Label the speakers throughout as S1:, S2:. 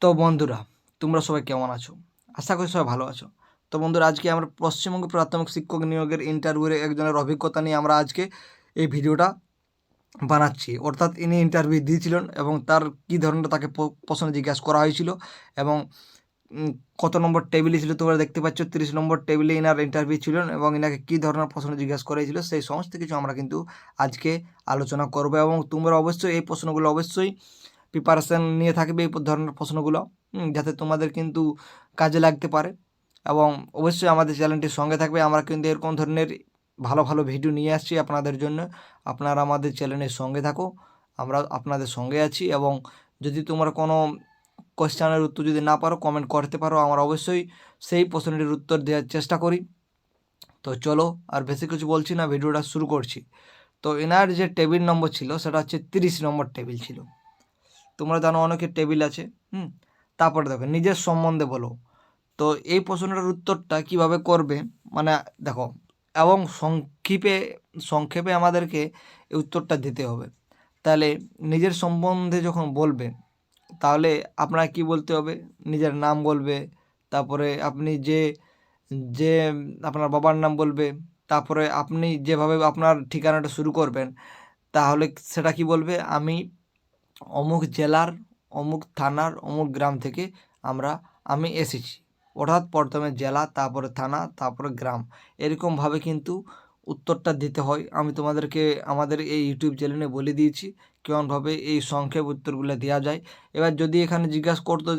S1: তো বন্ধুরা, তোমরা সবাই কেমন আছো? আশা করি সবাই ভালো আছো। তো বন্ধুরা, আজকে আমরা পশ্চিমবঙ্গ প্রাথমিক শিক্ষক নিয়োগের ইন্টারভিউয়ের একজনের অভিজ্ঞতা নিয়ে আমরা আজকে এই ভিডিওটা বানাচ্ছি। অর্থাৎ ইনি ইন্টারভিউ দিয়েছিলেন এবং তার কী ধরনের তাকে প্রশ্ন জিজ্ঞাসা করা হয়েছিল এবং উম, কত নম্বর টেবিলে ছিল তোমরা দেখতে পাচ্ছ। 30 নম্বর টেবিলে ইনার ইন্টারভিউ ছিলেন এবং ইনাকে কী ধরনের প্রশ্ন জিজ্ঞাসা করা হয়েছিল সেই সমস্ত কিছু আমরা কিন্তু আজকে আলোচনা করবো এবং তোমরা অবশ্যই এই প্রশ্নগুলো অবশ্যই প্রিপারেশান নিয়ে থাকবে এই ধরনের প্রশ্নগুলো, যাতে তোমাদের কিন্তু কাজে লাগতে পারে। এবং অবশ্যই আমাদের চ্যানেলটির সঙ্গে থাকবে। আমরা কিন্তু এরকম ধরনের ভালো ভালো ভিডিও নিয়ে আসছি আপনাদের জন্য। আপনারা আমাদের চ্যানেলের সঙ্গে থাকো, আমরা আপনাদের সঙ্গে আছি। এবং যদি তোমরা কোনো কোয়েশ্চেনের উত্তর যদি না পারো, কমেন্ট করতে পারো, আমরা অবশ্যই সেই প্রশ্নটির উত্তর দেওয়ার চেষ্টা করি। তো চলো, আর বেশি কিছু বলছি না, ভিডিওটা শুরু করছি। তো এনার যে টেবিল নম্বর ছিল সেটা হচ্ছে 30 নম্বর টেবিল ছিল। তোমরা জানো অনেকের টেবিল আছে। তারপরে দেখো, নিজের সম্বন্ধে বলো। তো এই প্রশ্নটার উত্তরটা কিভাবে করবে, মানে দেখো, এবং সংক্ষেপে আমাদেরকে এই উত্তরটা দিতে হবে। তাহলে নিজের সম্বন্ধে যখন বলবে, তাহলে আপনার কি বলতে হবে? নিজের নাম বলবে, তারপরে আপনি যে যে আপনার বাবার নাম বলবে, তারপরে আপনি যেভাবে আপনার ঠিকানাটা শুরু করবেন, তাহলে সেটা কি বলবে? আমি অমুক জেলার অমুক থানার অমুক গ্রাম থেকে আমি এসেছি। অর্থাৎ প্রথমে জেলা, তারপরে থানা, তারপরে গ্রাম, এরকমভাবে কিন্তু উত্তরটা দিতে হয়। আমি তোমাদেরকে আমাদের এই ইউটিউব চ্যানেলে বলে দিয়েছি কেমনভাবে এই সংক্ষেপ উত্তরগুলো দেওয়া যায়। এবার যদি এখানে জিজ্ঞাসা করতো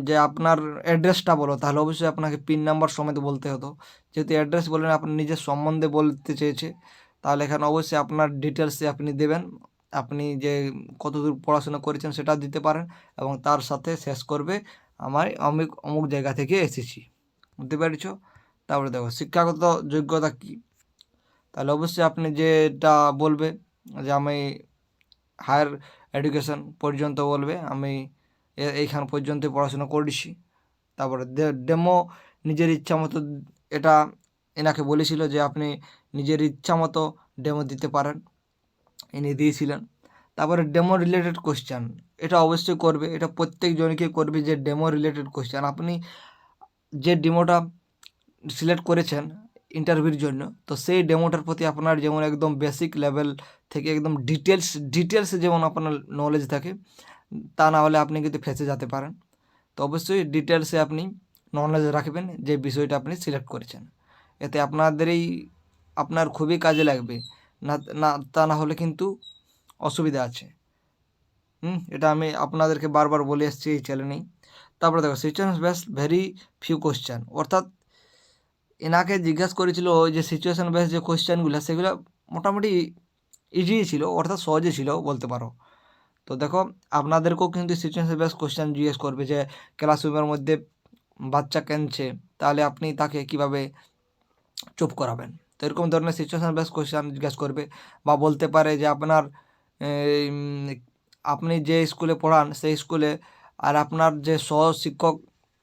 S1: যে আপনার অ্যাড্রেসটা বলো, তাহলে অবশ্যই আপনাকে পিন নাম্বার সমেত বলতে হতো। যেহেতু অ্যাড্রেস বললেন, আপনি নিজের সম্বন্ধে বলতে চেয়েছে, তাহলে এখানে অবশ্যই আপনার ডিটেলসে আপনি দেবেন। আপনি যে কতদূর পড়াশোনা করেছেন সেটা দিতে পারেন এবং তার সাথে শেষ করবে আমি অমুক জায়গা থেকে এসেছি। বুঝতে পেরেছ? তারপরে দেখো, শিক্ষাগত যোগ্যতা কী, তাহলে অবশ্যই আপনি যেটা বলবে যে আমি হায়ার এডুকেশন পর্যন্ত বলবে, আমি এইখান পর্যন্ত পড়াশোনা করেছি। তারপরে ডেমো, নিজের ইচ্ছা মতো, এটা এনাকে বলেছিল যে আপনি নিজের ইচ্ছা মতো ডেমো দিতে পারেন, ইনি দিয়েছিলেন। তারপরে ডেমো রিলেটেড কোশ্চেন, এটা অবশ্যই করবে, এটা প্রত্যেকজনকে করবে যে ডেমো রিলেটেড কোশ্চেন। আপনি যে ডেমোটা সিলেক্ট করেছেন ইন্টারভিউর জন্য, তো সেই ডেমোটার প্রতি আপনার যেমন একদম বেসিক লেভেল থেকে একদম ডিটেলসে যেমন আপনার নলেজ থাকে, তা না হলে আপনি কিন্তু ফেঁসে যেতে পারেন। তো অবশ্যই ডিটেলসে আপনি নলেজ রাখবেন যে বিষয়টা আপনি সিলেক্ট করেছেন। এতে আপনার খুবই কাজে লাগবে। না না তা না হলে কিন্তু অসুবিধা আছে। এটা আমি আপনাদেরকে বারবার বলে এসেছি এই চ্যানেলেই। তারপরে দেখো, situation base very few question, অর্থাৎ এনাকে জিজ্ঞাসা করেছিল ওই যে সিচুয়েশন বেস যে কোশ্চেনগুলো, সেগুলো মোটামুটি ইজি ছিল, অর্থাৎ সহজই ছিল বলতে পারো। তো দেখো, আপনাদেরকেও কিন্তু সিচুয়েশন বেস কোশ্চেন জিজ্ঞেস করবে যে ক্লাসরুমের মধ্যে বাচ্চা কাঁদছে, তাহলে আপনি তাকে কিভাবে চুপ করাবেন। তো এরকম ধরনের সিচুয়েশন বেস কোশ্চেন জিজ্ঞেস করবে। বা বলতে পারে যে এই, উম, আপনি যে স্কুলে পড়ান সেই স্কুলে আর আপনার যে সহ শিক্ষক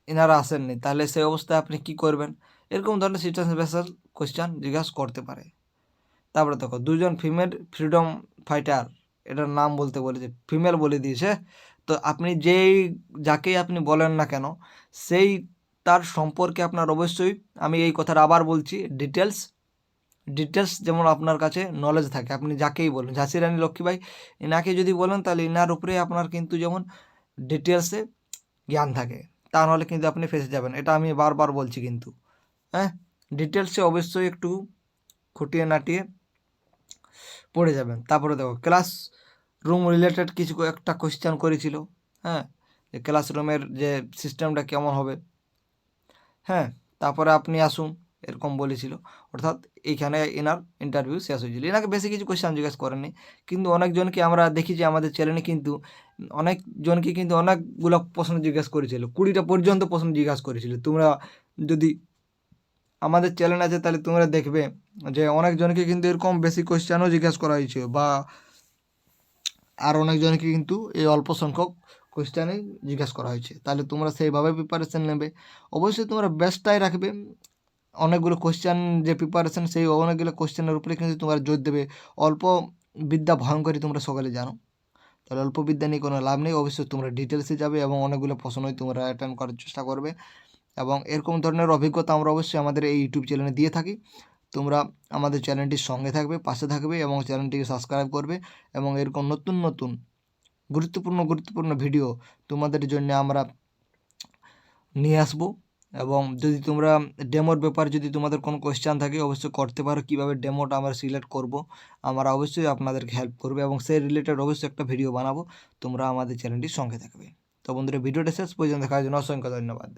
S1: এনারা আসেননি, তাহলে সেই অবস্থায় আপনি কি করবেন। এরকম ধরনের সিচুয়েশন বেস কোশ্চেন জিজ্ঞাসা করতে পারে। তারপরে দেখো, দুজন ফিমেল ফ্রিডম ফাইটার, এটার নাম বলতে বলেছে, ফিমেল বলে দিয়েছে। তো আপনি যাকেই আপনি বলেন না কেন, সেই তার সম্পর্কে আপনার অবশ্যই, আমি এই কথাটা আবার বলছি, ডিটেলস যেমন আপনার কাছে নলেজ থাকে। আপনি যাকেই বলেন, ঝাঁসি রানী লক্ষ্মীবাই, এনাকে যদি বলেন, তাহলে এনার উপরে আপনার কিন্তু যেমন ডিটেলসে জ্ঞান থাকে, তা নাহলে কিন্তু আপনি ফেঁসে যাবেন। এটা আমি বারবার বলছি কিন্তু। হ্যাঁ, ডিটেলসে অবশ্যই একটু খুঁটিয়ে নাটিয়ে পড়ে যাবেন। তারপরে দেখো, ক্লাস রুম রিলেটেড কিছু একটা কোয়েশ্চেন করেছিল। হ্যাঁ, যে ক্লাসরুমের যে সিস্টেমটা কেমন হবে। হ্যাঁ, তারপরে আপনি আসুন, এরকম বলেছিল। অর্থাৎ এইখানে এনার ইন্টারভিউ শেষ হয়েছিল। এনাকে বেশি কিছু কোয়েশ্চেন জিজ্ঞাসা করেনি, কিন্তু অনেকজনকে আমরা দেখি যে আমাদের চ্যানেলে কিন্তু অনেকজনকে কিন্তু অনেকগুলো প্রশ্ন জিজ্ঞাসা করেছিল, 20টা পর্যন্ত প্রশ্ন জিজ্ঞাসা করেছিল। তোমরা যদি আমাদের চ্যানেল আছে, তাহলে তোমরা দেখবে যে অনেকজনকে কিন্তু এরকম বেশি কোয়েশ্চেনও জিজ্ঞাসা করা হয়েছে, বা আর অনেকজনকে কিন্তু এই অল্প সংখ্যক কোয়েশ্চেনই জিজ্ঞাসা করা হয়েছে। তাহলে তোমরা সেইভাবে প্রিপারেশান নেবে। অবশ্যই তোমরা বেস্টটাই রাখবে। অনেকগুলো কোয়েশ্চেন যে প্রিপারেশান, সেই অনেকগুলো কোয়েশ্চেনের উপরে কিন্তু তোমরা জোর দেবে। অল্প বিদ্যা ভয়ঙ্করী, তোমরা সকলে জানো। তাহলে অল্প বিদ্যা নিয়ে কোনো লাভ নেই। অবশ্যই তোমরা ডিটেলসে যাবে এবং অনেকগুলো প্রশ্নই তোমরা অ্যাটেন্ড করার চেষ্টা করবে, এবং এরকম ধরনের অভিজ্ঞতা আমরা অবশ্যই আমাদের এই ইউটিউব চ্যানেলে দিয়ে থাকি। তোমরা আমাদের চ্যানেলটির সঙ্গে থাকবে, পাশে থাকবে এবং চ্যানেলটিকে সাবস্ক্রাইব করবে, এবং এরকম নতুন নতুন গুরুত্বপূর্ণ ভিডিও তোমাদের জন্য আমরা নিয়ে আসবো। এবং যদি তোমরা ডেমোর ব্যাপারে যদি তোমাদের কোনো কোয়েশ্চেন থাকে অবশ্যই করতে পারো, কীভাবে ডেমোটা আমরা সিলেক্ট করব, আমরা অবশ্যই আপনাদেরকে হেল্প করবে এবং সেই রিলেটেড অবশ্যই একটা ভিডিও বানাবো। তোমরা আমাদের চ্যানেলটির সঙ্গে থাকবে। তো বন্ধুরা, ভিডিওটা শেষ পর্যন্ত দেখার জন্য অসংখ্য ধন্যবাদ।